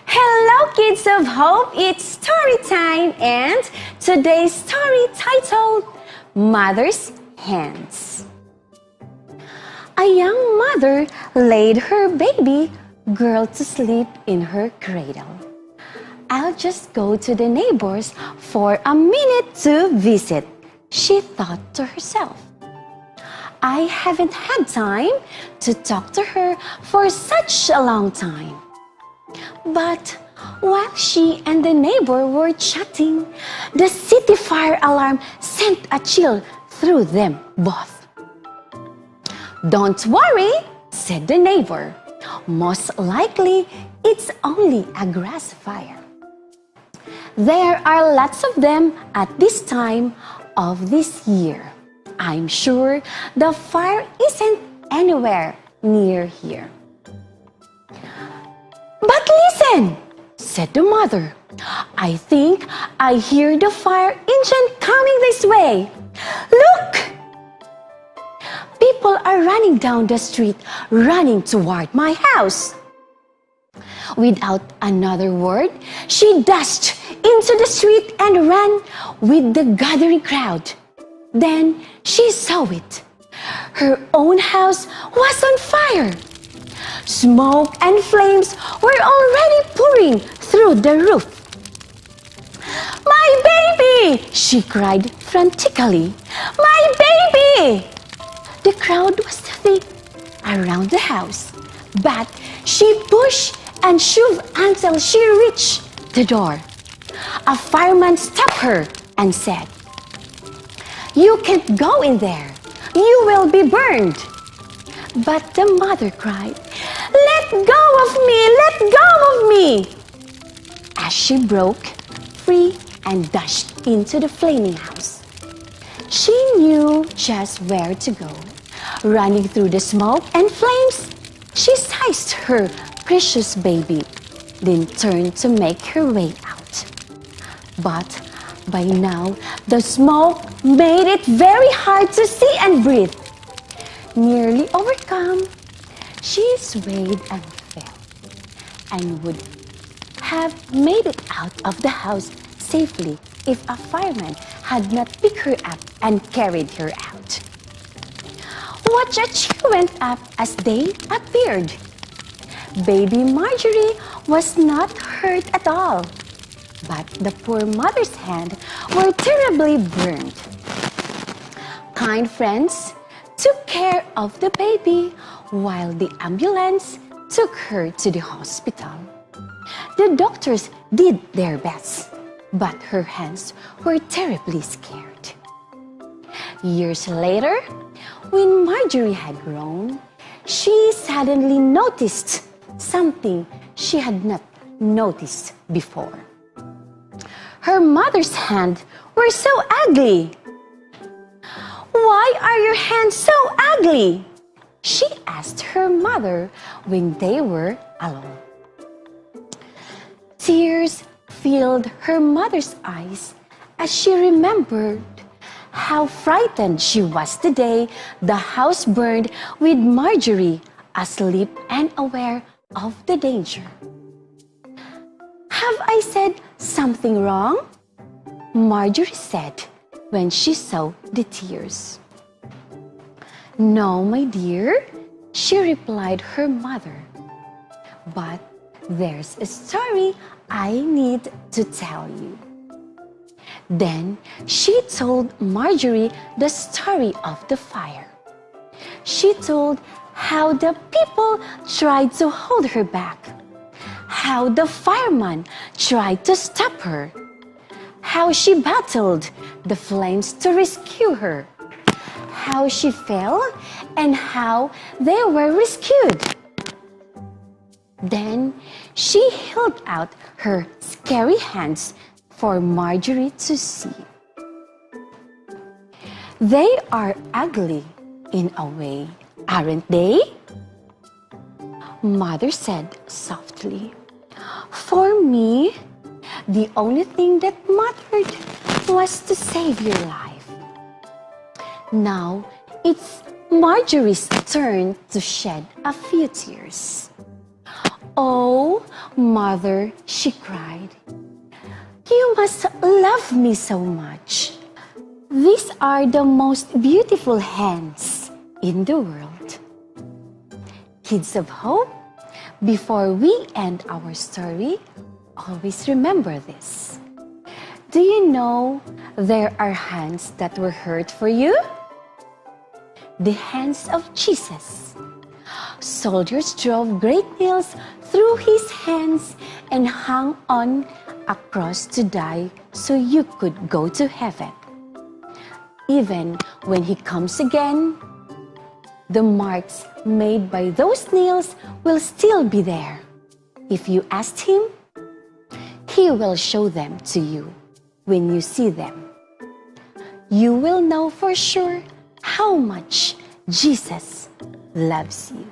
Hello, kids of hope! It's story time, and today's story titled Mother's Hands. A young mother laid her baby girl to sleep in her cradle. I'll just go to the neighbors for a minute to visit, she thought to herself. I haven't had time to talk to her for such a long time. But while she and the neighbor were chatting, the city fire alarm sent a chill through them both. Don't worry, said the neighbor. Most likely, it's only a grass fire. There are lots of them at this time of this year. I'm sure the fire isn't anywhere near here. But listen, said the mother. I think I hear the fire engine coming this way. Look! People are running down the street, running toward my house. Without another word, she dashed into the street and ran with the gathering crowd. Then she saw it. Her own house was on fire. Smoke and flames were already pouring through the roof. My baby! She cried frantically. My baby! The crowd was thick around the house, but she pushed and shoved until she reached the door. A fireman stopped her and said, You can't go in there. You will be burned. But the mother cried, Let go of me! Let go of me! As she broke free and dashed into the flaming house. She knew just where to go. Running through the smoke and flames, she seized her precious baby, then turned to make her way out. But by now, the smoke made it very hard to see and breathe. Nearly overcome, she swayed and fell, and would have made it out of the house safely if a fireman had not picked her up and carried her out. Watch as she went up as they appeared. Baby Marjorie was not hurt at all, but the poor mother's hands were terribly burned. Kind friends took care of the baby while the ambulance took her to the hospital. The doctors did their best, but her hands were terribly scared. Years later, when Marjorie had grown, she suddenly noticed something she had not noticed before. Her mother's hands were so ugly. Why are your hands so ugly? She asked her mother when they were alone. Tears filled her mother's eyes as she remembered how frightened she was the day the house burned with Marjorie asleep and aware of the danger. Have I said something wrong? Marjorie said when she saw the tears. No, my dear, she replied her mother. But there's a story I need to tell you. Then she told Marjorie the story of the fire. She told how the people tried to hold her back, how the fireman tried to stop her, how she battled the flames to rescue her, how she fell, and how they were rescued. Then she held out her scary hands for Marjorie to see. They are ugly in a way, aren't they? Mother said softly. For me, the only thing that mattered was to save your life. Now, it's Marjorie's turn to shed a few tears. "Oh, Mother," she cried, "you must love me so much. These are the most beautiful hens in the world." Kids of Hope, before we end our story, always remember this. Do you know there are hands that were hurt for you? The hands of Jesus. Soldiers drove great nails through his hands and hung on a cross to die so you could go to heaven. Even when he comes again, the marks made by those nails will still be there. If you ask him, he will show them to you when you see them. You will know for sure how much Jesus loves you.